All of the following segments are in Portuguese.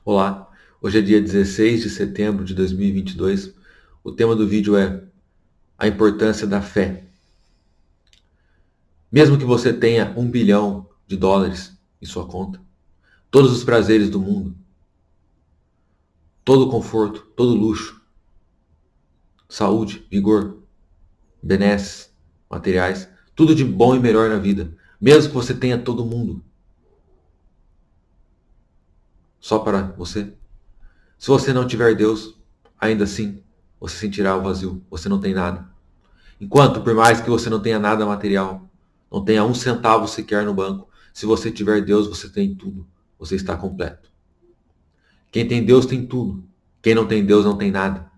Olá, hoje é dia 16 de setembro de 2022. O tema do vídeo é a importância da fé. Mesmo que você tenha US$ 1 bilhão em sua conta, todos os prazeres do mundo, todo o conforto, todo o luxo, saúde, vigor, benesses, materiais, tudo de bom e melhor na vida, mesmo que você tenha todo mundo, só para você, se você não tiver Deus, ainda assim você sentirá o vazio, você não tem nada. Enquanto, por mais que você não tenha nada material, não tenha um centavo sequer no banco, se você tiver Deus, você tem tudo. Você está completo. Quem tem Deus tem tudo. Quem não tem Deus não tem nada.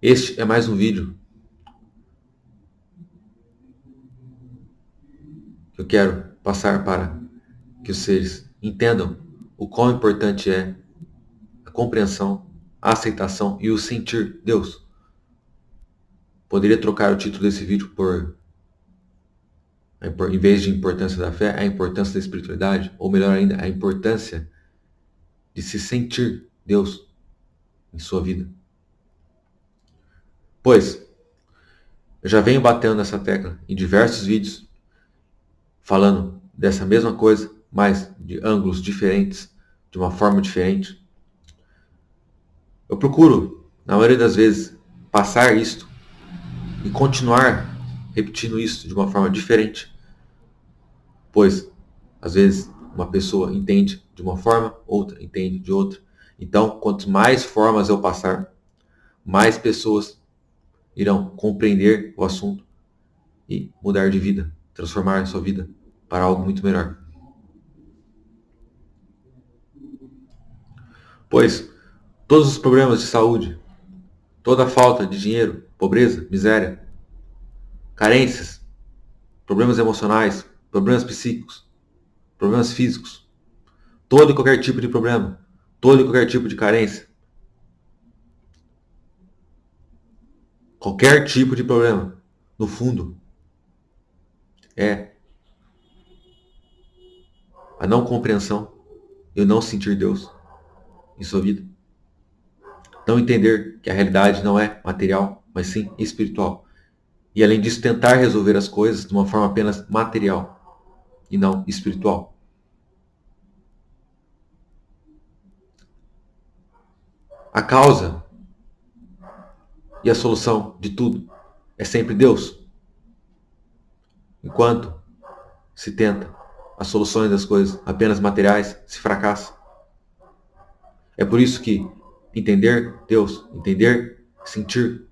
Este é mais um vídeo que eu quero passar para que vocês entendam o quão importante é a compreensão, a aceitação e o sentir Deus. Poderia trocar o título desse vídeo por, em vez de importância da fé, a importância da espiritualidade, ou melhor ainda, a importância de se sentir Deus em sua vida. Pois, eu já venho batendo nessa tecla em diversos vídeos, falando dessa mesma coisa, mas de ângulos diferentes, de uma forma diferente. Eu procuro, na maioria das vezes, passar isto e continuar repetindo isso de uma forma diferente, pois, às vezes, uma pessoa entende de uma forma, outra entende de outra. Então, quanto mais formas eu passar, mais pessoas irão compreender o assunto e mudar de vida, transformar a sua vida para algo muito melhor. Pois todos os problemas de saúde, toda a falta de dinheiro, pobreza, miséria, carências, problemas emocionais, problemas psíquicos, problemas físicos, todo e qualquer tipo de problema, todo e qualquer tipo de carência, qualquer tipo de problema, no fundo, é a não compreensão e o não sentir Deus em sua vida. Não entender que a realidade não é material, mas sim espiritual. E além disso, tentar resolver as coisas de uma forma apenas material e não espiritual. A causa e a solução de tudo é sempre Deus. Enquanto se tenta as soluções das coisas apenas materiais, se fracassa. É por isso que entender Deus, entender, sentir,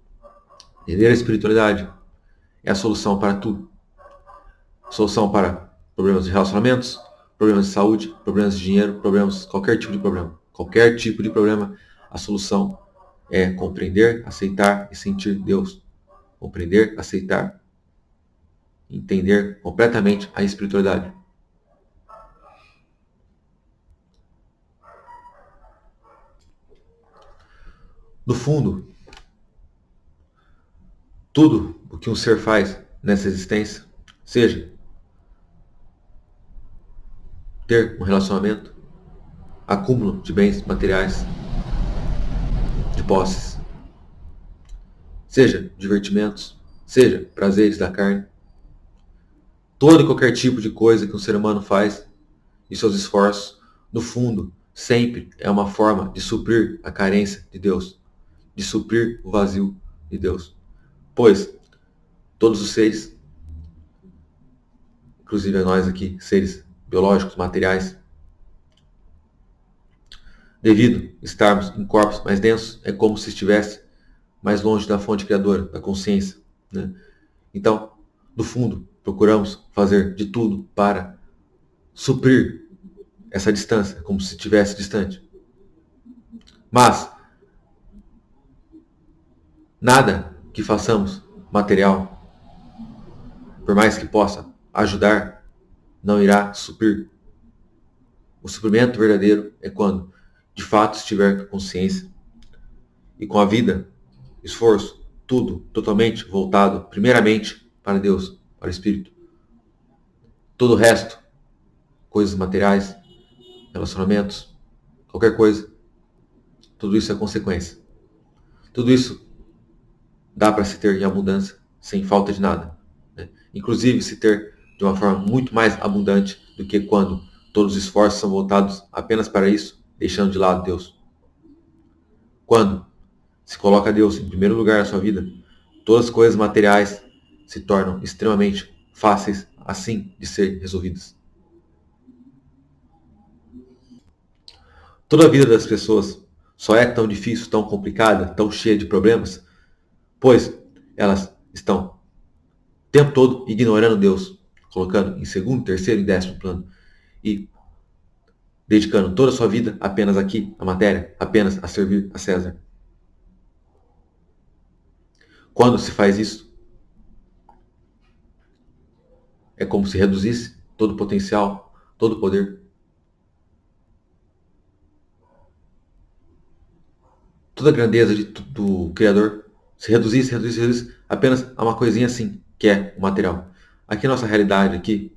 entender a espiritualidade é a solução para tudo. Solução para problemas de relacionamentos, problemas de saúde, problemas de dinheiro, problemas, qualquer tipo de problema. Qualquer tipo de problema, a solução é compreender, aceitar e sentir Deus. Compreender, aceitar, entender completamente a espiritualidade. No fundo, tudo o que um ser faz nessa existência, seja ter um relacionamento, acúmulo de bens materiais, de posses, seja divertimentos, seja prazeres da carne, todo e qualquer tipo de coisa que um ser humano faz e seus esforços, no fundo, sempre é uma forma de suprir a carência de Deus, de suprir o vazio de Deus. Pois todos os seres, inclusive nós aqui, seres biológicos, materiais, devido estarmos em corpos mais densos, é como se estivesse mais longe da fonte criadora, da consciência. Né? Então, no fundo, procuramos fazer de tudo para suprir essa distância, como se estivesse distante. Mas, nada que façamos material, por mais que possa ajudar, não irá suprir. O suprimento verdadeiro é quando, de fato, estiver com consciência e com a vida, esforço, tudo totalmente voltado, primeiramente, para Deus, para o Espírito. Todo o resto coisas materiais, relacionamentos, qualquer coisa. Tudo isso é consequência. Tudo isso dá para se ter em abundância, sem falta de nada, né? Inclusive se ter de uma forma muito mais abundante do que quando todos os esforços são voltados apenas para isso, deixando de lado Deus. Quando se coloca Deus em primeiro lugar na sua vida, todas as coisas materiais se tornam extremamente fáceis assim de ser resolvidas. Toda a vida das pessoas só é tão difícil, tão complicada, tão cheia de problemas, pois elas estão o tempo todo ignorando Deus, colocando em segundo, terceiro e décimo plano e dedicando toda a sua vida apenas aqui, à matéria, apenas a servir a César. Quando se faz isso, é como se reduzisse todo o potencial, todo o poder, toda a grandeza do Criador, se reduzisse apenas a uma coisinha assim, que é o material. Aqui a nossa realidade, aqui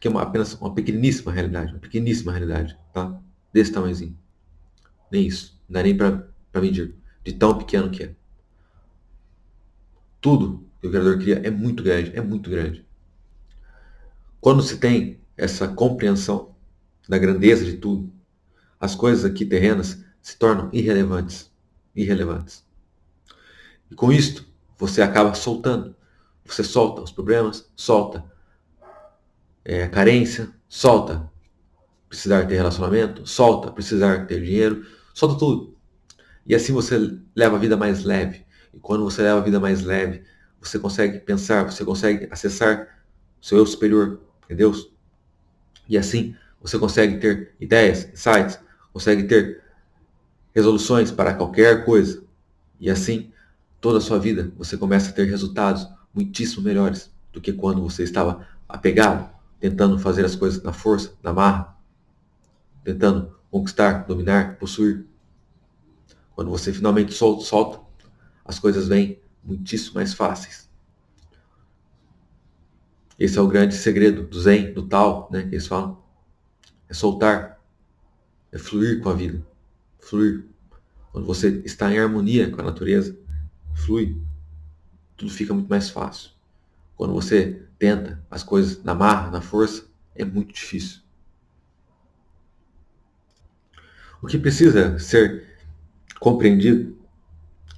é apenas uma pequeníssima realidade, tá? Desse tamanhozinho. Nem isso, não dá nem para medir, de tão pequeno que é. Tudo que o Criador cria é muito grande, é muito grande. Quando se tem essa compreensão da grandeza de tudo, as coisas aqui terrenas se tornam irrelevantes. Irrelevantes. E com isto, você acaba soltando. Você solta os problemas, solta a carência, solta precisar ter relacionamento, solta precisar ter dinheiro, solta tudo. E assim você leva a vida mais leve. E quando você leva a vida mais leve, você consegue pensar, você consegue acessar o seu eu superior, que é Deus. E assim você consegue ter ideias, insights, consegue ter resoluções para qualquer coisa. E assim, toda a sua vida você começa a ter resultados muitíssimo melhores do que quando você estava apegado, tentando fazer as coisas na força, na marra, tentando conquistar, dominar, possuir. Quando você finalmente solta, as coisas vêm muitíssimo mais fáceis. Esse é o grande segredo do Zen, do Tao, né, que eles falam. É soltar, é fluir com a vida. Fluir. Quando você está em harmonia com a natureza, flui. Tudo fica muito mais fácil. Quando você tenta as coisas na marra, na força, é muito difícil. O que precisa ser compreendido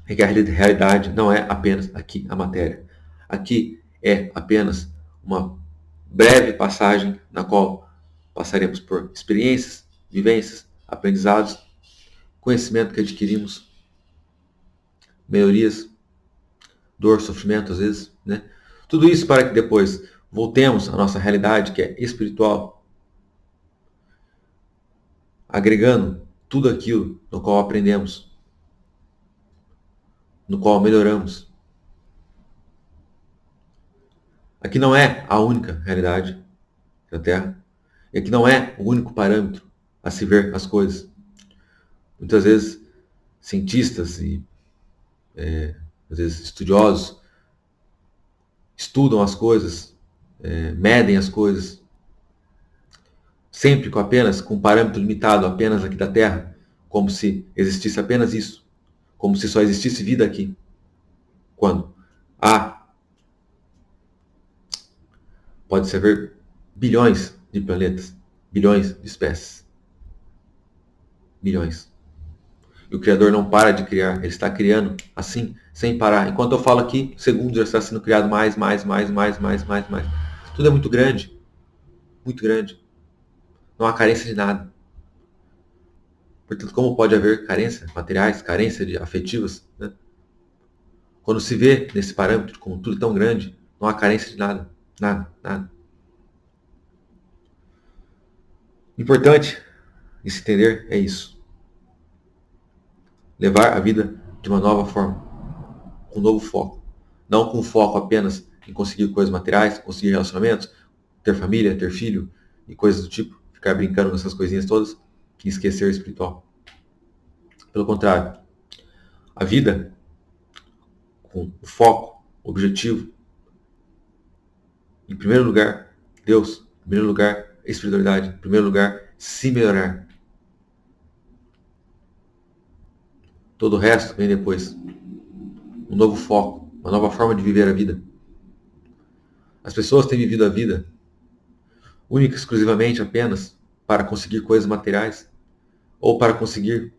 é que a realidade não é apenas aqui a matéria. Aqui é apenas uma breve passagem na qual passaremos por experiências, vivências, aprendizados, conhecimento que adquirimos, melhorias, dor, sofrimento às vezes, né? Tudo isso para que depois voltemos à nossa realidade que é espiritual, agregando tudo aquilo no qual aprendemos, no qual melhoramos. Aqui não é a única realidade da Terra, e aqui não é o único parâmetro a se ver as coisas. Muitas vezes, cientistas e às vezes estudiosos estudam as coisas, medem as coisas, sempre com um parâmetro limitado apenas aqui da Terra, como se existisse apenas isso, como se só existisse vida aqui. Quando há, pode-se haver bilhões de planetas, bilhões de espécies, bilhões. E o Criador não para de criar, ele está criando assim, sem parar. Enquanto eu falo aqui, segundos já está sendo criado mais. Tudo é muito grande, muito grande. Não há carência de nada. Portanto, como pode haver carência materiais, carência de afetivas, né? Quando se vê nesse parâmetro, como tudo é tão grande, não há carência de nada. Nada, nada. Importante de se entender é isso. Levar a vida de uma nova forma, com um novo foco. Não com foco apenas em conseguir coisas materiais, conseguir relacionamentos, ter família, ter filho e coisas do tipo. Ficar brincando nessas coisinhas todas e esquecer o espiritual. Pelo contrário, a vida com o foco, o objetivo, em primeiro lugar, Deus, em primeiro lugar, espiritualidade. Em primeiro lugar, se melhorar. Todo o resto vem depois. Um novo foco, uma nova forma de viver a vida. As pessoas têm vivido a vida única e exclusivamente apenas para conseguir coisas materiais ou para conseguir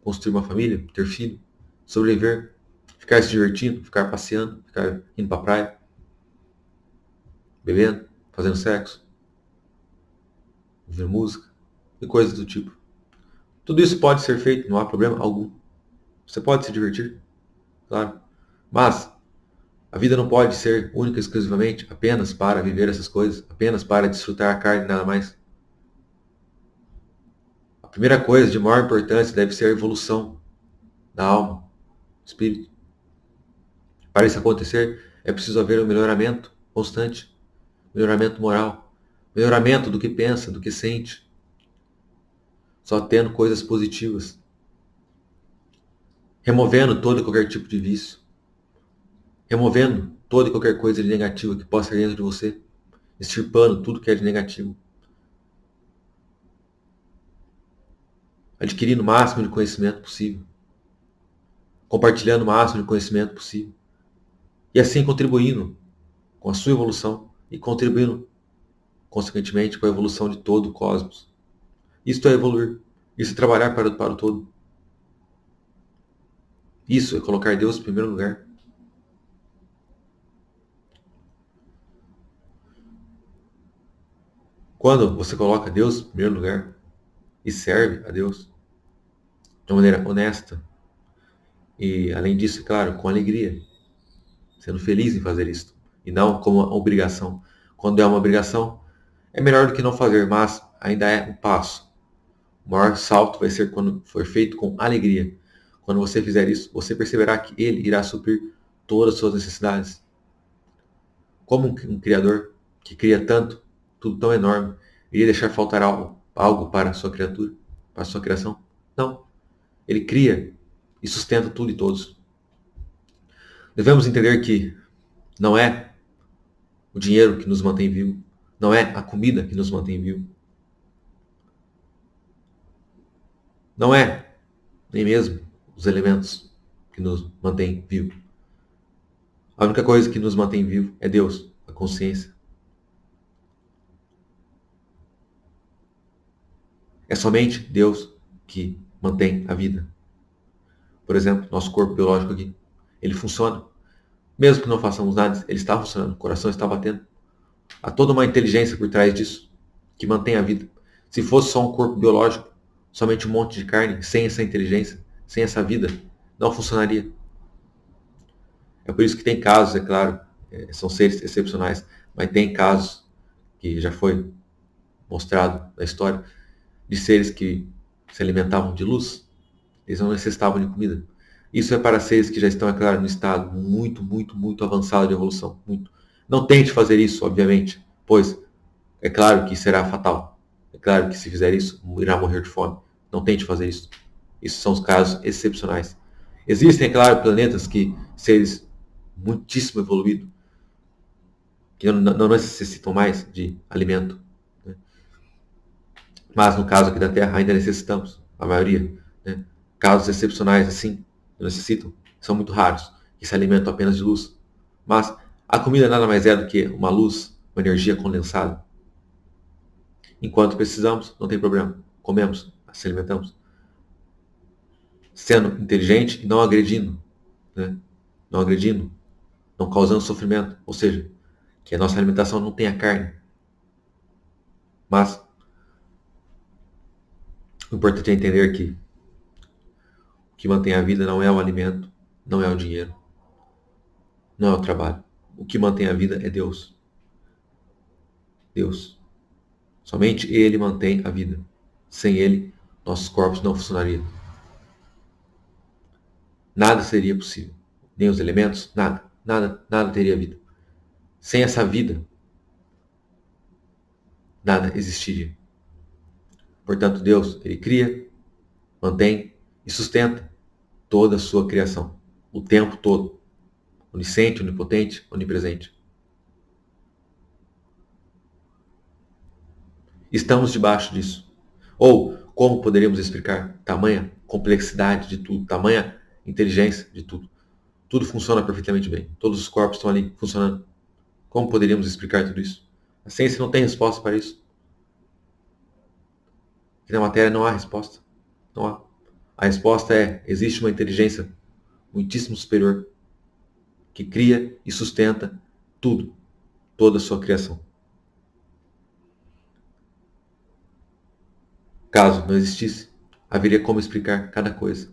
construir uma família, ter filho, sobreviver, ficar se divertindo, ficar passeando, ficar indo para a praia, bebendo, fazendo sexo, ouvindo música e coisas do tipo. Tudo isso pode ser feito, não há problema algum. Você pode se divertir, claro, mas a vida não pode ser única e exclusivamente apenas para viver essas coisas, apenas para desfrutar a carne e nada mais. A primeira coisa de maior importância deve ser a evolução da alma, do espírito. Para isso acontecer, é preciso haver um melhoramento constante, melhoramento moral, melhoramento do que pensa, do que sente, só tendo coisas positivas, removendo todo e qualquer tipo de vício, removendo toda e qualquer coisa de negativa que possa ir dentro de você, extirpando tudo que é de negativo, adquirindo o máximo de conhecimento possível, compartilhando o máximo de conhecimento possível, e assim contribuindo com a sua evolução e contribuindo, consequentemente, com a evolução de todo o cosmos. Isto é evoluir, isso é trabalhar para o todo. Isso é colocar Deus em primeiro lugar. Quando você coloca Deus em primeiro lugar e serve a Deus de uma maneira honesta e, além disso, é claro, com alegria, sendo feliz em fazer isso e não como uma obrigação. Quando é uma obrigação, é melhor do que não fazer, mas ainda é um passo. O maior salto vai ser quando for feito com alegria. Quando você fizer isso, você perceberá que Ele irá suprir todas as suas necessidades. Como um Criador que cria tanto, tudo tão enorme, iria deixar faltar algo para a sua criatura, para a sua criação? Não. Ele cria e sustenta tudo e todos. Devemos entender que não é o dinheiro que nos mantém vivo, não é a comida que nos mantém vivo, não é nem mesmo os elementos que nos mantêm vivo. A única coisa que nos mantém vivo é Deus, a consciência. É somente Deus que mantém a vida. Por exemplo, nosso corpo biológico aqui, ele funciona. Mesmo que não façamos nada, ele está funcionando, o coração está batendo. Há toda uma inteligência por trás disso, que mantém a vida. Se fosse só um corpo biológico, somente um monte de carne, sem essa inteligência, sem essa vida, não funcionaria. É por isso que tem casos, é claro, são seres excepcionais, mas tem casos que já foi mostrado na história, de seres que se alimentavam de luz, eles não necessitavam de comida. Isso é para seres que já estão, é claro, no estado muito, muito, muito avançado de evolução. Muito. Não tente fazer isso, obviamente, pois é claro que será fatal. É claro que se fizer isso, irá morrer de fome. Não tente fazer isso. Isso são os casos excepcionais. Existem, é claro, planetas que seres muitíssimo evoluídos, que não necessitam mais de alimento. Né? Mas no caso aqui da Terra ainda necessitamos, a maioria. Né? Casos excepcionais assim, não necessitam, são muito raros, que se alimentam apenas de luz. Mas a comida nada mais é do que uma luz, uma energia condensada. Enquanto precisamos, não tem problema. Comemos, se alimentamos. Sendo inteligente e não agredindo. Né? Não agredindo, não causando sofrimento. Ou seja, que a nossa alimentação não tenha carne. Mas o importante é entender que o que mantém a vida não é o alimento, não é o dinheiro, não é o trabalho. O que mantém a vida é Deus. Deus. Somente Ele mantém a vida. Sem Ele, nossos corpos não funcionariam. Nada seria possível. Nem os elementos, nada. Nada teria vida. Sem essa vida, nada existiria. Portanto, Deus, Ele cria, mantém e sustenta toda a sua criação. O tempo todo. Onisciente, onipotente, onipresente. Estamos debaixo disso. Ou como poderíamos explicar tamanha complexidade de tudo, tamanha inteligência de tudo? Tudo funciona perfeitamente bem. Todos os corpos estão ali funcionando. Como poderíamos explicar tudo isso? A ciência não tem resposta para isso. E na matéria não há resposta. Não há. A resposta é: existe uma inteligência muitíssimo superior que cria e sustenta tudo, toda a sua criação. Caso não existisse, haveria como explicar cada coisa,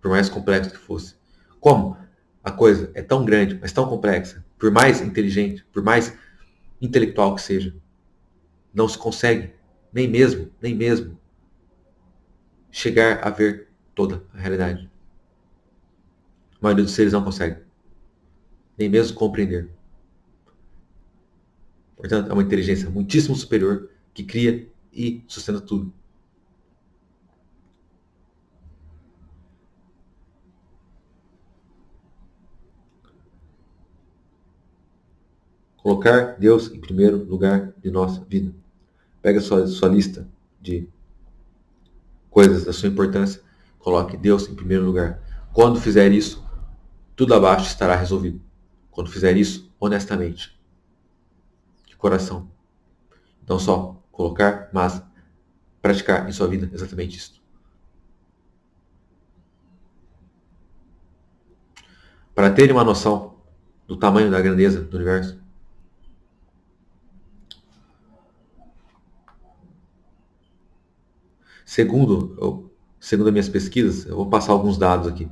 por mais complexo que fosse. Como a coisa é tão grande, mas tão complexa, por mais inteligente, por mais intelectual que seja, não se consegue nem mesmo chegar a ver toda a realidade. A maioria dos seres não consegue, nem mesmo compreender. Portanto, é uma inteligência muitíssimo superior que cria e sustenta tudo. Colocar Deus em primeiro lugar de nossa vida. Pega sua lista de coisas da sua importância, coloque Deus em primeiro lugar. Quando fizer isso, tudo abaixo estará resolvido. Quando fizer isso, honestamente, de coração. Não só colocar, mas praticar em sua vida exatamente isso. Para terem uma noção do tamanho da grandeza do universo, segundo as minhas pesquisas, eu vou passar alguns dados aqui.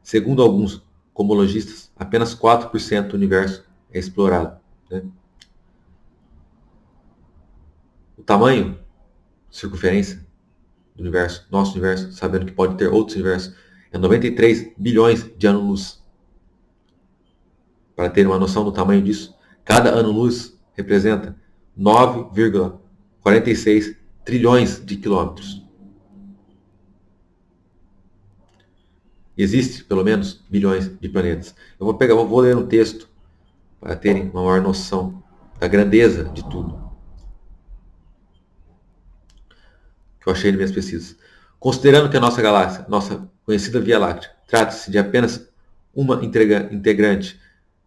Segundo alguns cosmologistas, apenas 4% do universo é explorado. Né? O tamanho, circunferência do universo, nosso universo, sabendo que pode ter outros universos, é 93 bilhões de anos-luz. Para ter uma noção do tamanho disso, cada ano-luz representa 9,46 trilhões de quilômetros. Existe, pelo menos, bilhões de planetas. Eu vou ler um texto para terem uma maior noção da grandeza de tudo que eu achei nas minhas pesquisas. Considerando que a nossa galáxia, nossa conhecida Via Láctea, trata-se de apenas uma integrante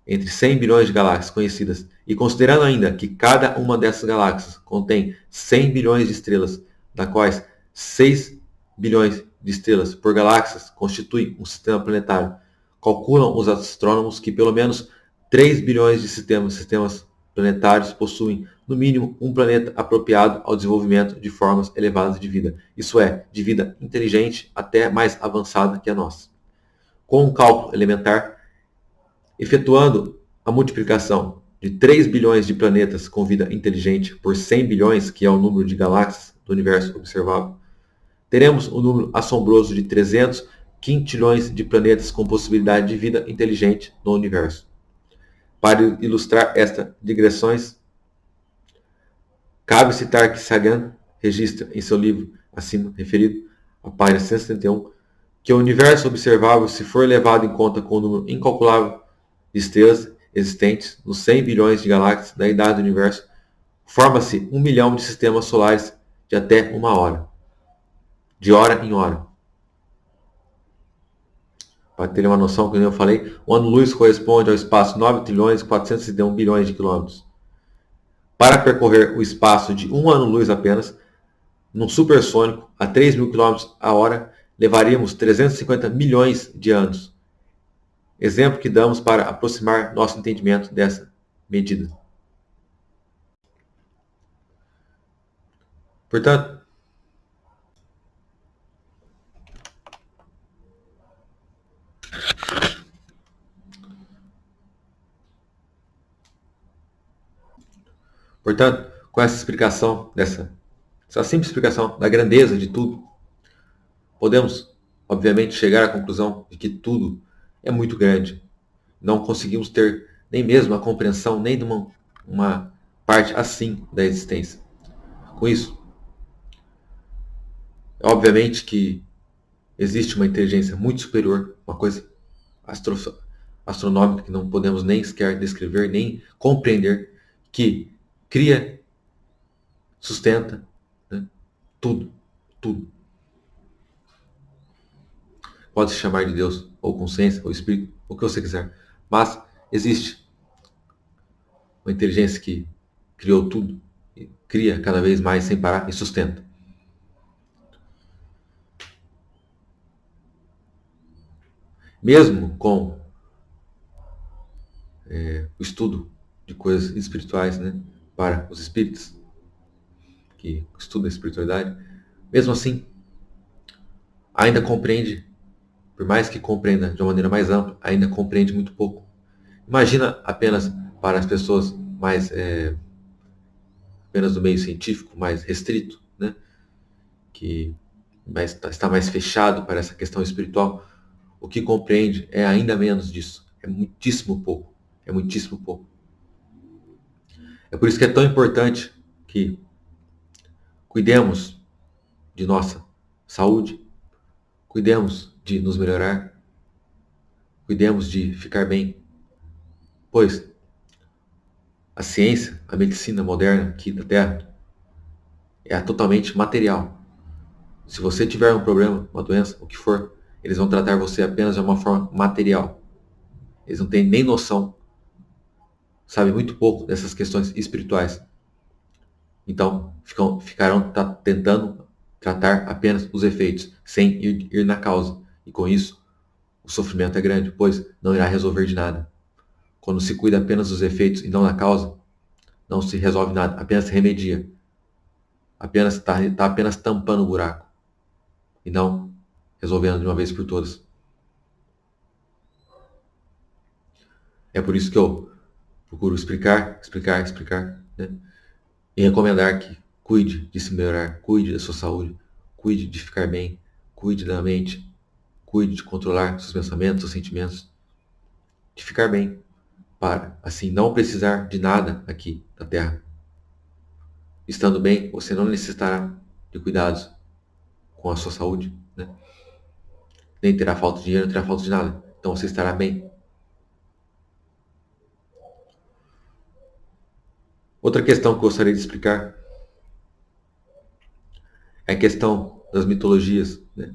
entre 100 bilhões de galáxias conhecidas, e considerando ainda que cada uma dessas galáxias contém 100 bilhões de estrelas, da quais 6 bilhões de estrelas por galáxias constituem um sistema planetário, calculam os astrônomos que pelo menos 3 bilhões de sistemas planetários possuem, no mínimo, um planeta apropriado ao desenvolvimento de formas elevadas de vida, isso é, de vida inteligente até mais avançada que a nossa. Com um cálculo elementar, efetuando a multiplicação de 3 bilhões de planetas com vida inteligente por 100 bilhões, que é o número de galáxias do universo observável, teremos um número assombroso de 300 quintilhões de planetas com possibilidade de vida inteligente no universo. Para ilustrar estas digressões, cabe citar que Sagan registra em seu livro acima referido, a página 171, que o universo observável, se for levado em conta com o número incalculável de estrelas existentes nos 100 bilhões de galáxias da idade do universo, forma-se 1 milhão de sistemas solares de até uma hora, de hora em hora. Para ter uma noção, como eu falei, o ano-luz corresponde ao espaço 9 trilhões e 401 bilhões de quilômetros. Para percorrer o espaço de um ano-luz apenas, num supersônico a 3.000 km a hora, levaríamos 350 milhões de anos. Exemplo que damos para aproximar nosso entendimento dessa medida. Portanto, com essa explicação, essa simples explicação da grandeza de tudo, podemos, obviamente, chegar à conclusão de que tudo é muito grande. Não conseguimos ter nem mesmo a compreensão nem de uma parte assim da existência. Com isso, obviamente que existe uma inteligência muito superior, uma coisa astronômica que não podemos nem sequer descrever, nem compreender, que cria, sustenta, né? Tudo, tudo. Pode se chamar de Deus, ou consciência, ou espírito, o que você quiser. Mas existe uma inteligência que criou tudo, e cria cada vez mais sem parar e sustenta. Mesmo com o estudo de coisas espirituais, né, para os espíritos que estudam a espiritualidade, mesmo assim, ainda compreende, por mais que compreenda de uma maneira mais ampla, ainda compreende muito pouco. Imagina apenas para as pessoas mais apenas do meio científico, mais restrito, né, que está mais fechado para essa questão espiritual, o que compreende é ainda menos disso. É muitíssimo pouco. É muitíssimo pouco. É por isso que é tão importante que cuidemos de nossa saúde, cuidemos de nos melhorar, cuidemos de ficar bem, pois a ciência, a medicina moderna aqui da Terra é totalmente material. Se você tiver um problema, uma doença, o que for, eles vão tratar você apenas de uma forma material. Eles não têm nem noção, sabem muito pouco dessas questões espirituais. Então, ficarão tentando tratar apenas os efeitos, sem ir na causa. E com isso, o sofrimento é grande, pois não irá resolver de nada. Quando se cuida apenas dos efeitos e não da causa, não se resolve nada, apenas se remedia. Apenas está apenas tampando o buraco. E não resolvendo de uma vez por todas. É por isso que eu procuro explicar, né? E recomendar que cuide de se melhorar, cuide da sua saúde, cuide de ficar bem, cuide da mente, cuide de controlar seus pensamentos, seus sentimentos, de ficar bem, para assim não precisar de nada aqui na Terra. Estando bem, você não necessitará de cuidados com a sua saúde, né? Nem terá falta de dinheiro, não terá falta de nada. Então você estará bem. Outra questão que eu gostaria de explicar é a questão das mitologias, né?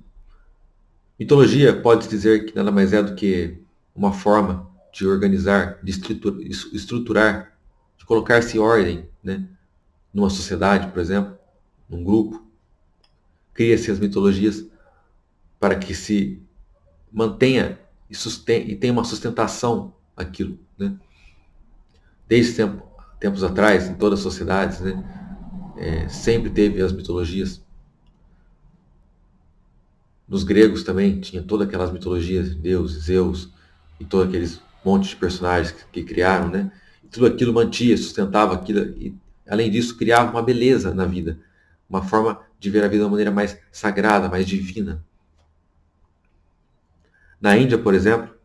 Mitologia pode-se dizer que nada mais é do que uma forma de organizar, de estruturar, de colocar-se em ordem, né? Numa sociedade, por exemplo, num grupo. Cria-se as mitologias para que se mantenha e tenha uma sustentação aquilo, né? Desde tempos atrás, em todas as sociedades, né? Sempre teve as mitologias. Nos gregos também tinha todas aquelas mitologias, Deus, Zeus e todos aqueles montes de personagens que criaram, né? E tudo aquilo mantinha, sustentava aquilo e, além disso, criava uma beleza na vida, uma forma de ver a vida de uma maneira mais sagrada, mais divina. Na Índia, por exemplo,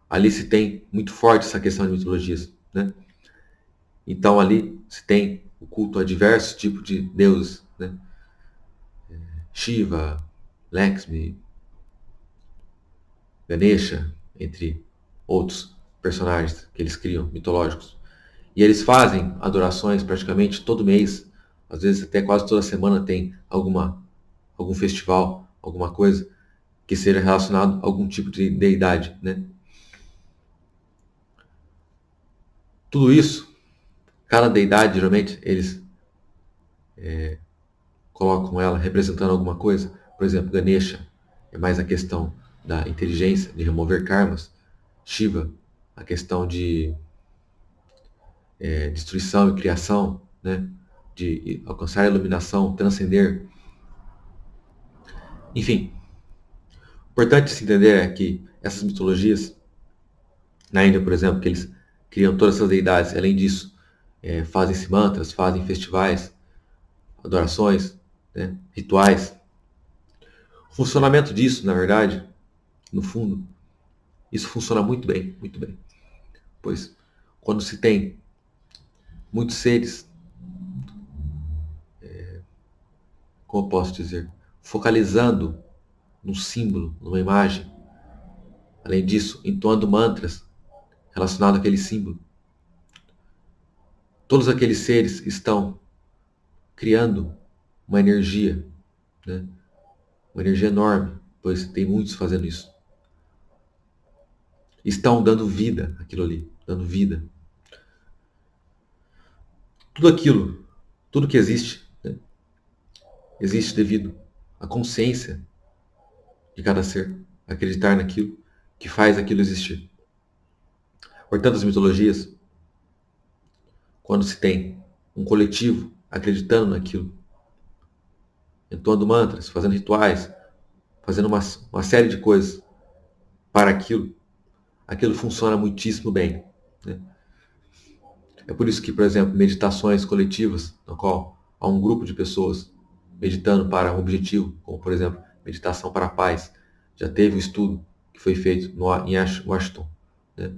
ali se tem muito forte essa questão de mitologias, né? Então ali se tem o culto a diversos tipos de deuses, né? Shiva, Lakshmi, Ganesha, entre outros personagens que eles criam, mitológicos. E eles fazem adorações praticamente todo mês, às vezes até quase toda semana tem algum festival, alguma coisa que seja relacionado a algum tipo de deidade, né? Tudo isso, cada deidade, geralmente, eles colocam ela representando alguma coisa. Por exemplo, Ganesha é mais a questão da inteligência, de remover karmas. Shiva, a questão de destruição e criação, né? De alcançar a iluminação, transcender. Enfim, o importante se entender é que essas mitologias, na Índia, por exemplo, que eles criam todas essas deidades, além disso, fazem-se mantras, fazem festivais, adorações, né? Rituais. O funcionamento disso, na verdade, no fundo, isso funciona muito bem, muito bem. Pois quando se tem muitos seres, como eu posso dizer, focalizando num símbolo, numa imagem, além disso, entoando mantras relacionados àquele símbolo, todos aqueles seres estão criando uma energia, né? Uma energia enorme, pois tem muitos fazendo isso. Estão dando vida àquilo ali, dando vida. Tudo aquilo, tudo que existe, né, existe devido à consciência de cada ser, acreditar naquilo que faz aquilo existir. Portanto, as mitologias, quando se tem um coletivo acreditando naquilo, entoando mantras, fazendo rituais, fazendo uma série de coisas para aquilo, aquilo funciona muitíssimo bem, né? É por isso que, por exemplo, meditações coletivas, na qual há um grupo de pessoas meditando para um objetivo, como por exemplo, meditação para a paz, já teve um estudo que foi feito em Washington, né?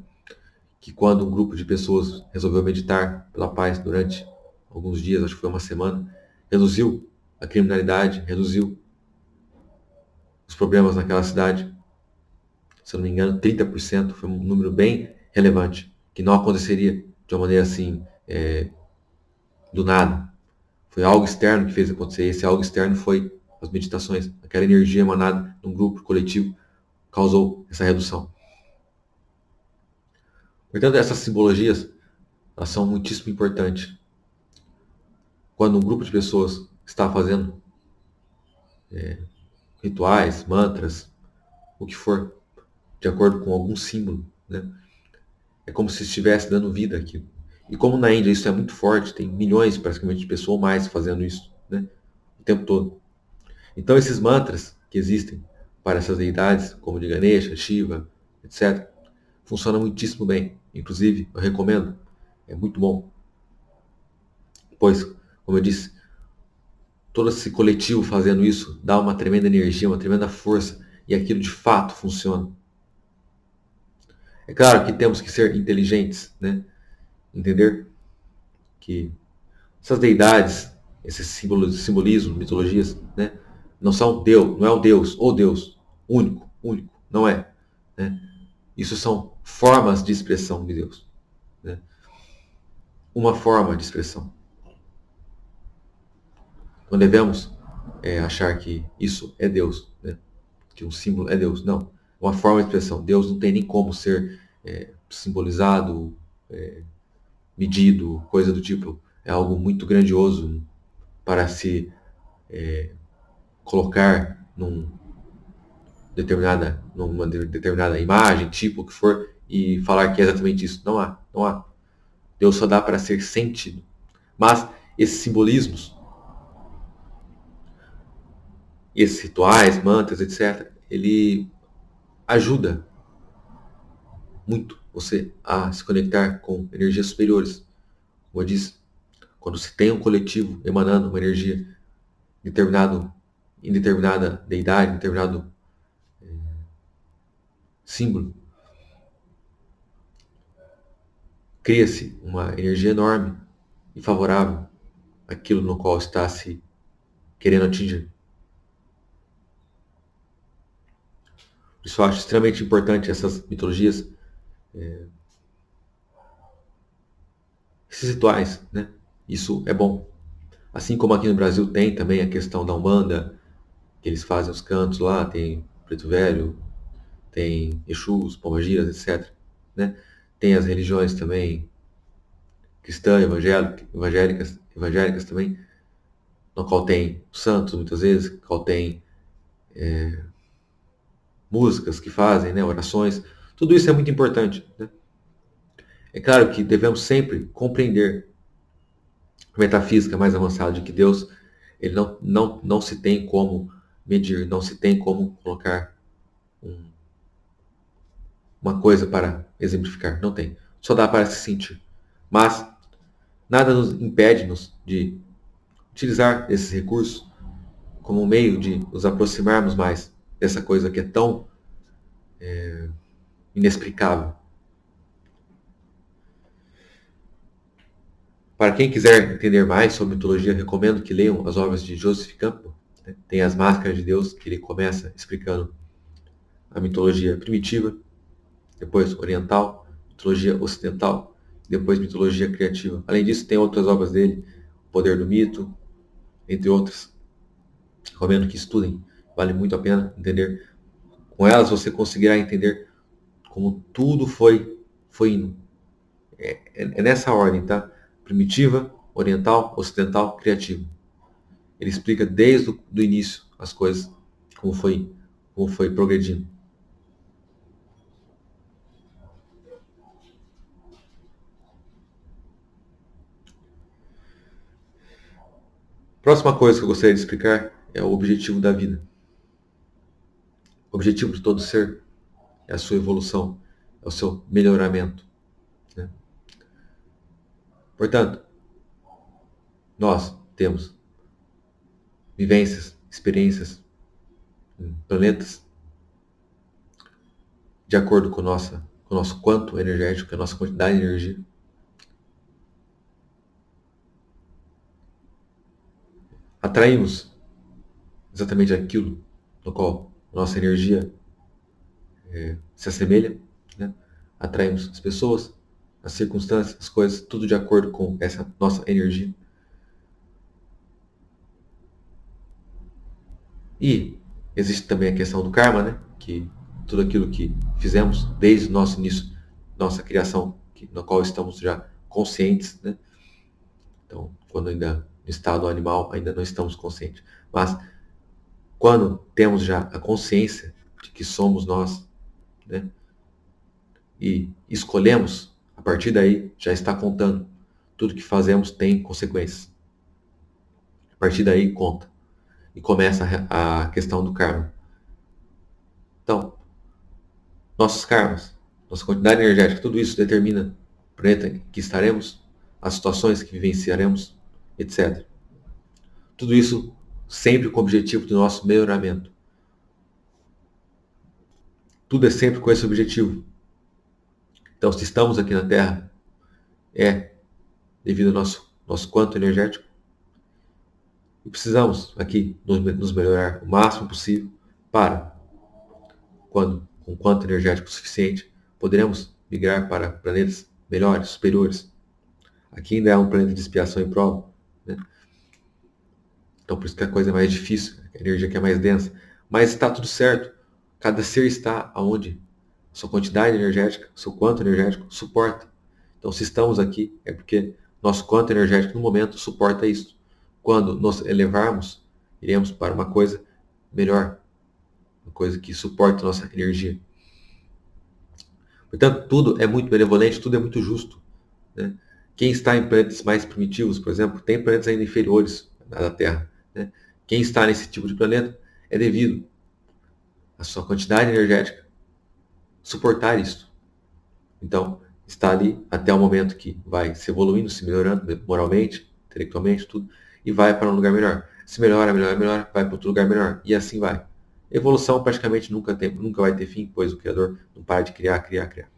Que quando um grupo de pessoas resolveu meditar pela paz durante alguns dias, acho que foi uma semana, reduziu a criminalidade, reduziu os problemas naquela cidade. Se eu não me engano, 30%, foi um número bem relevante, que não aconteceria de uma maneira assim, do nada. Foi algo externo que fez acontecer. Esse algo externo foi as meditações. Aquela energia emanada num grupo coletivo causou essa redução. Portanto, essas simbologias, elas são muitíssimo importantes. Quando um grupo de pessoas está fazendo rituais, mantras, o que for, de acordo com algum símbolo, né? É como se estivesse dando vida àquilo. E como na Índia isso é muito forte, tem milhões praticamente de pessoas ou mais fazendo isso, né? O tempo todo. Então esses mantras que existem para essas deidades, como de Ganesha, Shiva, etc., funcionam muitíssimo bem. Inclusive, eu recomendo, é muito bom. Pois, como eu disse, todo esse coletivo fazendo isso dá uma tremenda energia, uma tremenda força, e aquilo de fato funciona. É claro que temos que ser inteligentes, né? Entender que essas deidades, esses símbolos, simbolismos, mitologias, né? Não são Deus, não é o Deus único, único, não é, né? Isso são formas de expressão de Deus, né? Uma forma de expressão. Não devemos achar que isso é Deus, né? Que um símbolo é Deus. Não. Uma forma de expressão. Deus não tem nem como ser simbolizado, medido, coisa do tipo. É algo muito grandioso para se colocar numa determinada imagem, tipo, o que for, e falar que é exatamente isso. Não há, não há. Deus só dá para ser sentido. Mas esses simbolismos, esses rituais, mantras, etc., ele ajuda muito você a se conectar com energias superiores. Como eu disse, quando se tem um coletivo emanando uma energia em determinada deidade, em determinado símbolo, cria-se uma energia enorme e favorável àquilo no qual está se querendo atingir. Por isso eu acho extremamente importante essas mitologias, esses rituais, né? Isso é bom. Assim como aqui no Brasil tem também a questão da Umbanda, que eles fazem os cantos lá, tem Preto Velho, tem Exus, Pombagiras, etc., né? Tem as religiões também cristãs, evangélicas também, no qual tem santos muitas vezes, no qual tem músicas que fazem, né, orações. Tudo isso é muito importante, né? É claro que devemos sempre compreender a metafísica mais avançada de que Deus ele não se tem como medir, não se tem como colocar uma coisa para exemplificar, não tem. Só dá para se sentir. Mas nada nos impede-nos de utilizar esses recursos como um meio de nos aproximarmos mais dessa coisa que é tão inexplicável. Para quem quiser entender mais sobre mitologia, recomendo que leiam as obras de Joseph Campbell, né? Tem as Máscaras de Deus, que ele começa explicando a mitologia primitiva, depois oriental, mitologia ocidental, depois mitologia criativa. Além disso, tem outras obras dele, O Poder do Mito, entre outras. Recomendo que estudem, vale muito a pena entender. Com elas você conseguirá entender como tudo foi indo. É nessa ordem, tá? Primitiva, oriental, ocidental, criativa. Ele explica desde o do início as coisas, como foi progredindo. Próxima coisa que eu gostaria de explicar é o objetivo da vida. O objetivo de todo ser é a sua evolução, é o seu melhoramento, né? Portanto, nós temos vivências, experiências em planetas de acordo com o nosso quanto energético, a nossa quantidade de energia. Atraímos exatamente aquilo no qual a nossa energia se assemelha, né? Atraímos as pessoas, as circunstâncias, as coisas, tudo de acordo com essa nossa energia. E existe também a questão do karma, né? Que tudo aquilo que fizemos desde o nosso início, nossa criação, no qual estamos já conscientes, né? Então, quando ainda no estado animal, ainda não estamos conscientes. Mas quando temos já a consciência de que somos nós, né? E escolhemos, a partir daí já está contando. Tudo que fazemos tem consequências. A partir daí conta. E começa a questão do karma. Então, nossos karmas, nossa quantidade energética, tudo isso determina o planeta em que estaremos, as situações que vivenciaremos, etc. Tudo isso sempre com o objetivo do nosso melhoramento. Tudo é sempre com esse objetivo. Então, se estamos aqui na Terra, é devido ao nosso quanto energético. E precisamos aqui nos melhorar o máximo possível para, com quanto energético suficiente, poderemos migrar para planetas melhores, superiores. Aqui ainda é um planeta de expiação e prova, né? Então por isso que a coisa é mais difícil, a energia que é mais densa. Mas está tudo certo. Cada ser está aonde sua quantidade energética, seu quanto energético suporta. Então se estamos aqui é porque nosso quanto energético no momento suporta isso. Quando nos elevarmos, iremos para uma coisa melhor, uma coisa que suporta a nossa energia. Portanto, tudo é muito benevolente, tudo é muito justo, né? Quem está em planetas mais primitivos, por exemplo, tem planetas ainda inferiores à Terra, né? Quem está nesse tipo de planeta é devido à sua quantidade energética suportar isso. Então, está ali até o momento que vai se evoluindo, se melhorando moralmente, intelectualmente, tudo, e vai para um lugar melhor. Se melhora, melhora, melhora, vai para outro lugar melhor, e assim vai. Evolução praticamente nunca vai ter fim, pois o Criador não para de criar, criar, criar.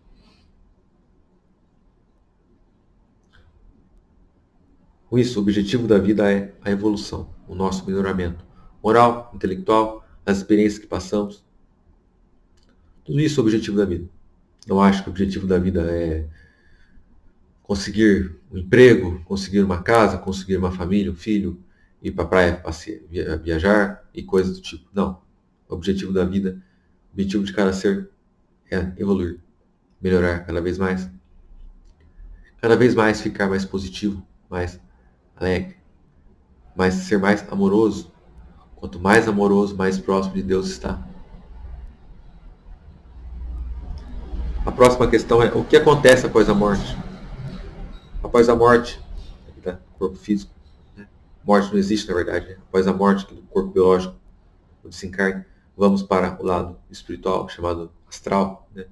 Com isso, o objetivo da vida é a evolução, o nosso melhoramento moral, intelectual, as experiências que passamos. Tudo isso é o objetivo da vida. Não acho que o objetivo da vida é conseguir um emprego, conseguir uma casa, conseguir uma família, um filho, ir para a praia passear, viajar e coisas do tipo. Não. O objetivo da vida, o objetivo de cada ser é evoluir, melhorar cada vez mais ficar mais positivo, mais alegre, ser mais amoroso. Quanto mais amoroso, mais próximo de Deus está. A próxima questão é: o que acontece após a morte? Após a morte do corpo físico, né? Morte não existe, na verdade, né? Após a morte do corpo biológico, o desencarne, vamos para o lado espiritual, chamado astral, né?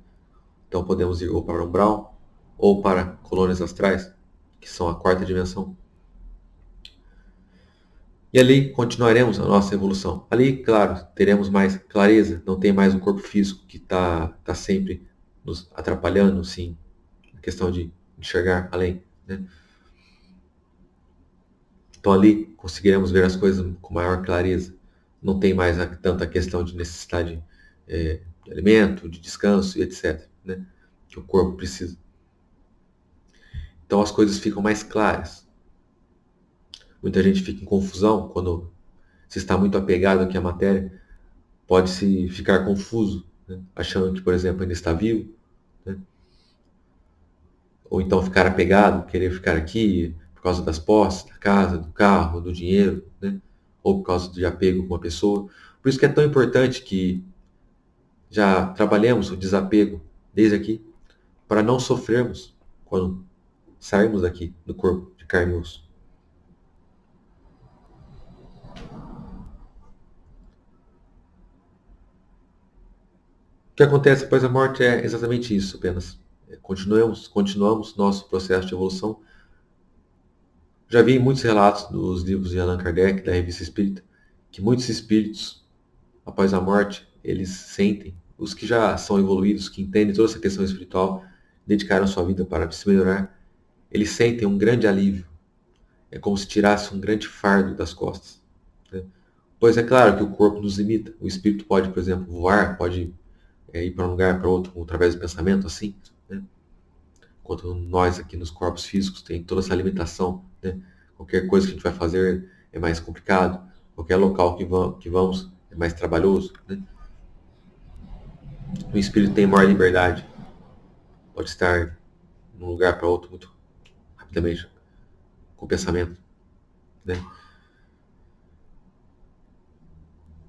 Então podemos ir ou para o umbral, ou para colônias astrais, que são a quarta dimensão. E ali continuaremos a nossa evolução. Ali, claro, teremos mais clareza, não tem mais um corpo físico que tá sempre nos atrapalhando, sim, a questão de enxergar além, né? Então ali conseguiremos ver as coisas com maior clareza. Não tem mais tanta questão de necessidade de alimento, de descanso e etc, né? Que o corpo precisa. Então as coisas ficam mais claras. Muita gente fica em confusão quando se está muito apegado aqui à matéria, pode-se ficar confuso, né? Achando que, por exemplo, ainda está vivo, né? Ou então ficar apegado, querer ficar aqui por causa das posses, da casa, do carro, do dinheiro, né? Ou por causa de apego com uma pessoa. Por isso que é tão importante que já trabalhemos o desapego desde aqui, para não sofrermos quando sairmos daqui do corpo de carne e osso. O que acontece após a morte é exatamente isso apenas. Continuamos nosso processo de evolução. Já vi em muitos relatos dos livros de Allan Kardec, da Revista Espírita, que muitos espíritos, após a morte, eles sentem, os que já são evoluídos, que entendem toda essa questão espiritual, dedicaram sua vida para se melhorar, eles sentem um grande alívio. É como se tirasse um grande fardo das costas, né? Pois é claro que o corpo nos limita. O espírito pode, por exemplo, voar, pode ir para um lugar para outro através do pensamento, assim, né? Enquanto nós aqui nos corpos físicos tem toda essa limitação, né? Qualquer coisa que a gente vai fazer é mais complicado, qualquer local que vamos é mais trabalhoso, né? O espírito tem maior liberdade, pode estar de um lugar para outro muito rapidamente, com o pensamento, né?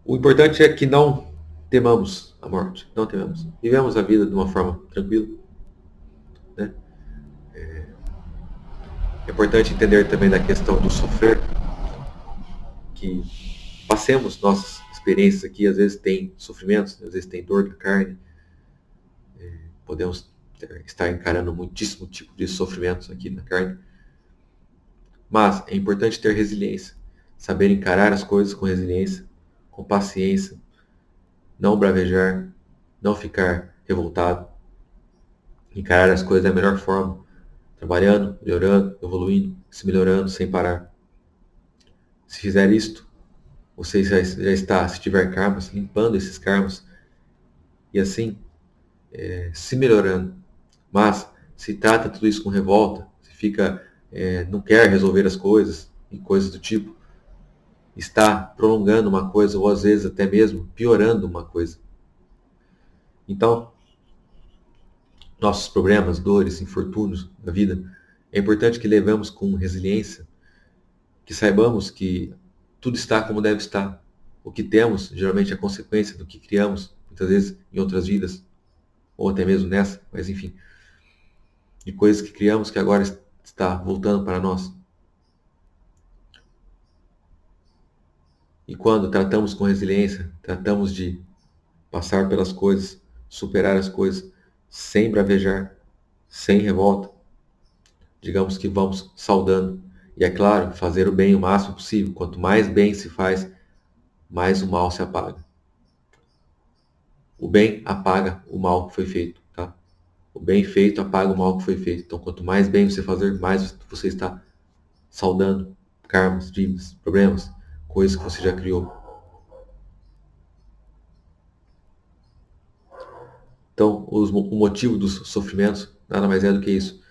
O importante é que não temamos a morte, não temamos. Vivemos a vida de uma forma tranquila, né? É importante entender também da questão do sofrer, que passemos nossas experiências aqui, às vezes tem sofrimentos, às vezes tem dor da carne, podemos estar encarando muitíssimo tipo de sofrimentos aqui na carne, mas é importante ter resiliência, saber encarar as coisas com resiliência, com paciência, não bravejar, não ficar revoltado, encarar as coisas da melhor forma, trabalhando, melhorando, evoluindo, se melhorando sem parar. Se fizer isto, você já está, se tiver karmas, limpando esses karmas e assim se melhorando. Mas se trata tudo isso com revolta, se fica, não quer resolver as coisas e coisas do tipo, está prolongando uma coisa ou às vezes até mesmo piorando uma coisa. Então, nossos problemas, dores, infortúnios da vida, é importante que levemos com resiliência, que saibamos que tudo está como deve estar. O que temos geralmente é consequência do que criamos, muitas vezes em outras vidas, ou até mesmo nessa, mas enfim, de coisas que criamos que agora está voltando para nós. E quando tratamos com resiliência, tratamos de passar pelas coisas, superar as coisas, sem bravejar, sem revolta, digamos que vamos saudando. E é claro, fazer o bem o máximo possível. Quanto mais bem se faz, mais o mal se apaga. O bem apaga o mal que foi feito, tá? O bem feito apaga o mal que foi feito. Então, quanto mais bem você fazer, mais você está saudando karmas, dívidas, problemas, coisas que você já criou. Então, o motivo dos sofrimentos nada mais é do que isso.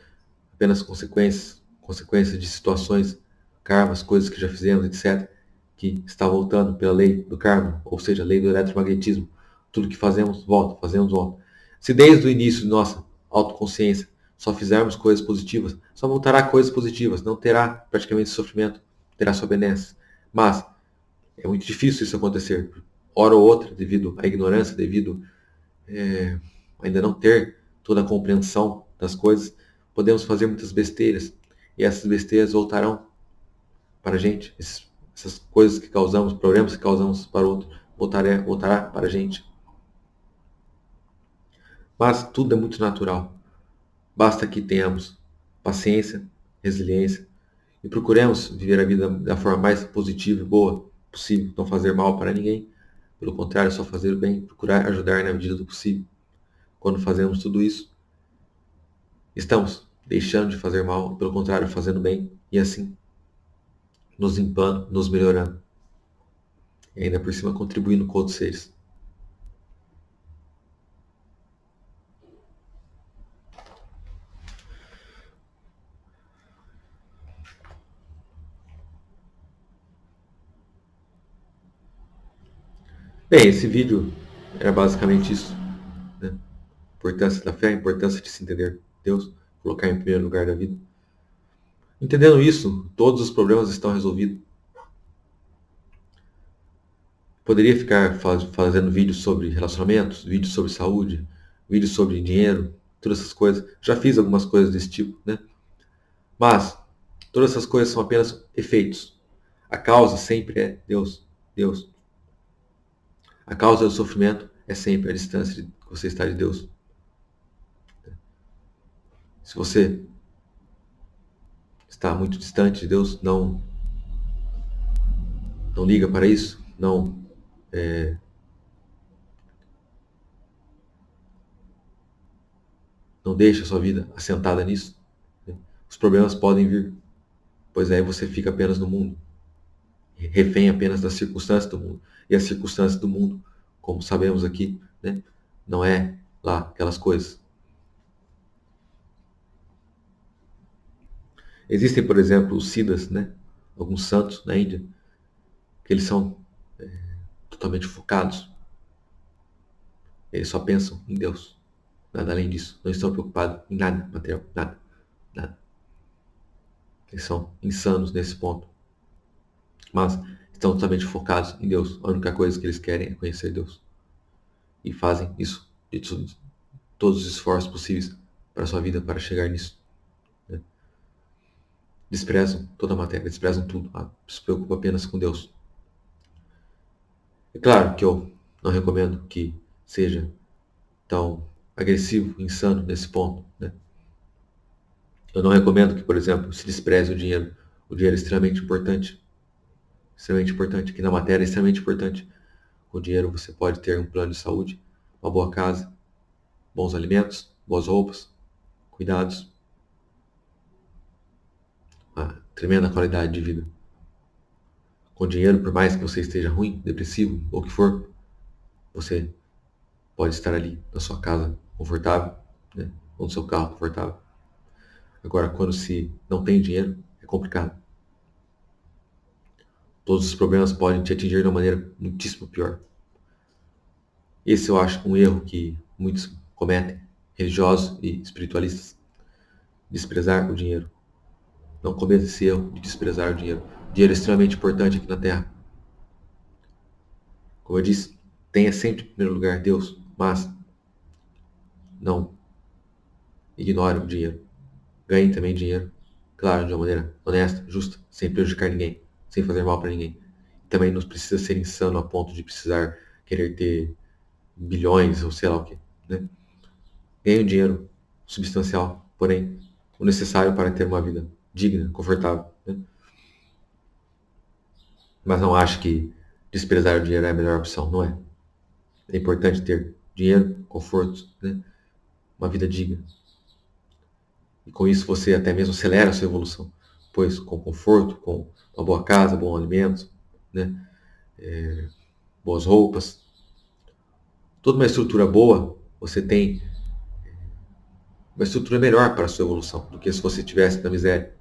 Apenas consequências de situações, karmas, coisas que já fizemos, etc., que está voltando pela lei do karma, ou seja, a lei do eletromagnetismo. Tudo que fazemos, volta, fazemos, volta. Se desde o início de nossa autoconsciência só fizermos coisas positivas, só voltará coisas positivas, não terá praticamente sofrimento, terá só benesses. Mas é muito difícil isso acontecer. Hora ou outra, devido à ignorância, devido ainda não ter toda a compreensão das coisas, podemos fazer muitas besteiras. E essas besteiras voltarão para a gente. Essas coisas que causamos, problemas que causamos para o outro, voltará para a gente. Mas tudo é muito natural. Basta que tenhamos paciência, resiliência e procuremos viver a vida da forma mais positiva e boa possível. Não fazer mal para ninguém. Pelo contrário, só fazer o bem, procurar ajudar na medida do possível. Quando fazemos tudo isso, estamos deixando de fazer mal, pelo contrário, fazendo bem, e assim nos limpando, nos melhorando, e ainda por cima contribuindo com outros seres. Bem, esse vídeo era basicamente isso, né? Importância da fé, a importância de se entender Deus, colocar em primeiro lugar da vida. Entendendo isso, todos os problemas estão resolvidos. Poderia ficar fazendo vídeos sobre relacionamentos, vídeos sobre saúde, vídeos sobre dinheiro, todas essas coisas. Já fiz algumas coisas desse tipo, né? Mas todas essas coisas são apenas efeitos. A causa sempre é Deus. Deus. A causa do sofrimento é sempre a distância que você está de Deus. Se você está muito distante de Deus, não liga para isso, não deixa a sua vida assentada nisso, né? Os problemas podem vir, pois aí você fica apenas no mundo, refém apenas das circunstâncias do mundo. E as circunstâncias do mundo, como sabemos aqui, né, não é lá aquelas coisas. Existem, por exemplo, os Siddhas, né, alguns santos na Índia, que eles são totalmente focados. Eles só pensam em Deus. Nada além disso. Não estão preocupados em nada material. Nada. Nada. Eles são insanos nesse ponto. Mas estão totalmente focados em Deus. A única coisa que eles querem é conhecer Deus. E fazem isso de todos os esforços possíveis para a sua vida para chegar nisso, né? Desprezam toda a matéria, desprezam tudo. Se preocupam apenas com Deus. É claro que eu não recomendo que seja tão agressivo, insano nesse ponto, né? Eu não recomendo que, por exemplo, se despreze o dinheiro. O dinheiro é extremamente importante, aqui na matéria é extremamente importante. Com o dinheiro você pode ter um plano de saúde, uma boa casa, bons alimentos, boas roupas, cuidados, uma tremenda qualidade de vida. Com dinheiro, por mais que você esteja ruim, depressivo ou o que for, você pode estar ali na sua casa confortável, né? Ou no seu carro confortável. Agora, quando se não tem dinheiro, é complicado. Todos os problemas podem te atingir de uma maneira muitíssimo pior. Esse eu acho um erro que muitos cometem, religiosos e espiritualistas, desprezar o dinheiro. Não cometa esse erro de desprezar o dinheiro. O dinheiro é extremamente importante aqui na Terra. Como eu disse, tenha sempre em primeiro lugar Deus, mas não ignore o dinheiro. Ganhe também dinheiro, claro, de uma maneira honesta, justa, sem prejudicar ninguém, sem fazer mal para ninguém. Também não precisa ser insano a ponto de precisar querer ter bilhões ou sei lá o que, né? Ganhe um dinheiro substancial, porém o necessário para ter uma vida digna, confortável, né? Mas não acho que desprezar o dinheiro é a melhor opção, não é? É importante ter dinheiro, conforto, né? Uma vida digna. E com isso você até mesmo acelera a sua evolução, pois com conforto, com uma boa casa, bons alimentos, né? Boas roupas, toda uma estrutura boa, você tem uma estrutura melhor para a sua evolução do que se você estivesse na miséria.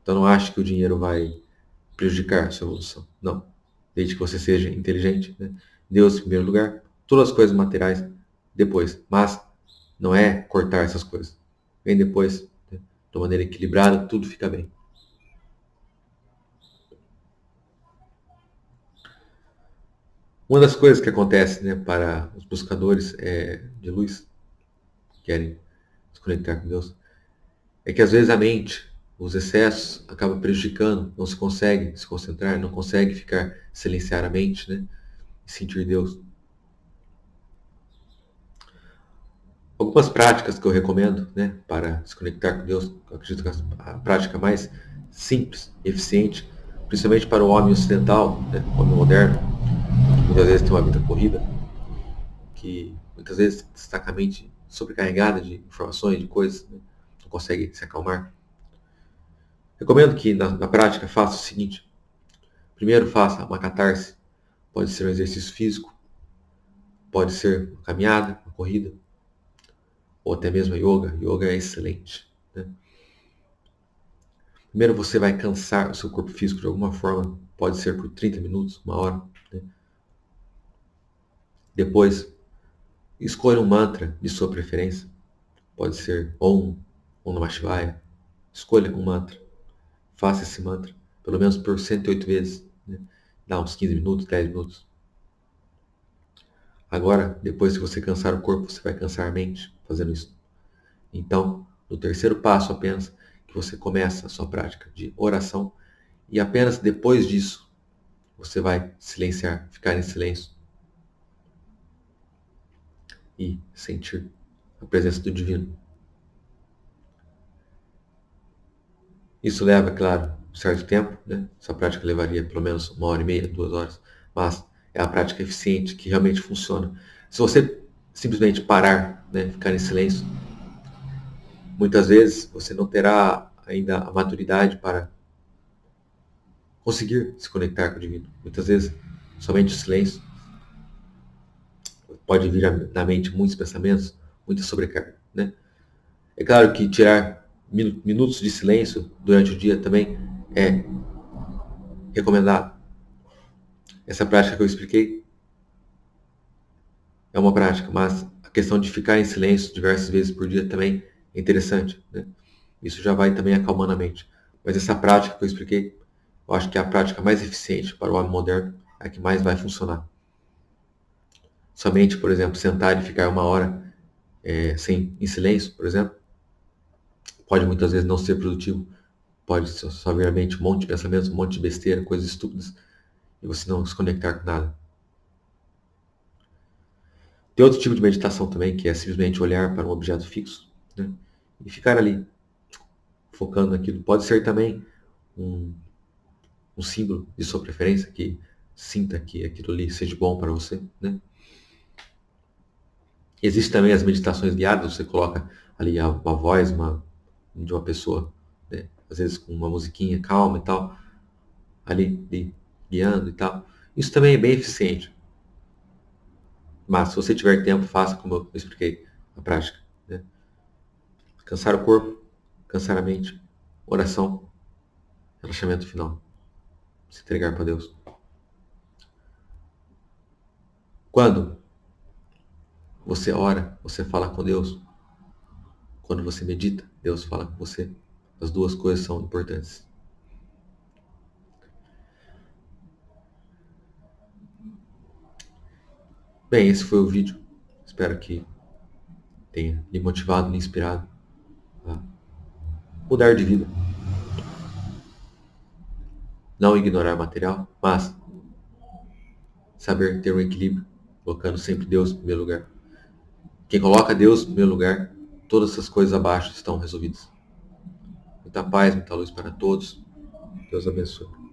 Então não acho que o dinheiro vai prejudicar a sua evolução. Não. Desde que você seja inteligente, né? Deus em primeiro lugar, todas as coisas materiais depois. Mas não é cortar essas coisas. Vem depois, né? De uma maneira equilibrada, tudo fica bem. Uma das coisas que acontece, né, para os buscadores de luz, que querem se conectar com Deus, é que às vezes a mente, os excessos, acabam prejudicando, não se consegue se concentrar, não consegue ficar, silenciar a mente, né, e sentir Deus. Algumas práticas que eu recomendo, né, para se conectar com Deus, eu acredito que a prática mais simples e eficiente, principalmente para o homem ocidental, né, o homem moderno, que muitas vezes tem uma vida corrida, que muitas vezes está com a mente sobrecarregada de informações, de coisas, né, não consegue se acalmar. Recomendo que na prática faça o seguinte: primeiro faça uma catarse, pode ser um exercício físico, pode ser uma caminhada, uma corrida, ou até mesmo a yoga. Yoga é excelente, né? Primeiro você vai cansar o seu corpo físico de alguma forma, pode ser por 30 minutos, uma hora, né? Depois, escolha um mantra de sua preferência. Pode ser Om Namah Shivaya. Escolha um mantra. Faça esse mantra pelo menos por 108 vezes. Né? Dá uns 15 minutos, 10 minutos. Agora, depois que você cansar o corpo, você vai cansar a mente fazendo isso. Então, no terceiro passo apenas, que você começa a sua prática de oração, e apenas depois disso, você vai silenciar, ficar em silêncio e sentir a presença do Divino. Isso leva, claro, um certo tempo, né? Essa prática levaria pelo menos 1h30, 2 horas, mas é a prática eficiente que realmente funciona. Se você simplesmente parar, né, ficar em silêncio, muitas vezes você não terá ainda a maturidade para conseguir se conectar com o Divino. Muitas vezes, somente o silêncio pode vir na mente muitos pensamentos, muita sobrecarga, né? É claro que tirar minutos de silêncio durante o dia também é recomendado. Essa prática que eu expliquei é uma prática, mas a questão de ficar em silêncio diversas vezes por dia também é interessante, né? Isso já vai também acalmando a mente. Mas essa prática que eu expliquei, eu acho que é a prática mais eficiente para o homem moderno, é a que mais vai funcionar. Somente, por exemplo, sentar e ficar 1 hora em silêncio, por exemplo, pode muitas vezes não ser produtivo. Pode só vir à mente um monte de pensamentos, um monte de besteira, coisas estúpidas, e você não se conectar com nada. Tem outro tipo de meditação também, que é simplesmente olhar para um objeto fixo, né? E ficar ali, focando naquilo. Pode ser também um, um símbolo de sua preferência, que sinta que aquilo ali seja bom para você, né? Existem também as meditações guiadas, você coloca ali uma voz de uma pessoa, né? Às vezes com uma musiquinha calma e tal, ali guiando e tal. Isso também é bem eficiente. Mas se você tiver tempo, faça como eu expliquei a prática, né? Cansar o corpo, cansar a mente, oração, relaxamento final, se entregar para Deus. Quando você ora, você fala com Deus. Quando você medita, Deus fala com você. As duas coisas são importantes. Bem, esse foi o vídeo. Espero que tenha lhe motivado, lhe inspirado a mudar de vida. Não ignorar o material, mas saber ter um equilíbrio, colocando sempre Deus em primeiro lugar. Quem coloca Deus em primeiro lugar, todas essas coisas abaixo estão resolvidas. Muita paz, muita luz para todos. Deus abençoe.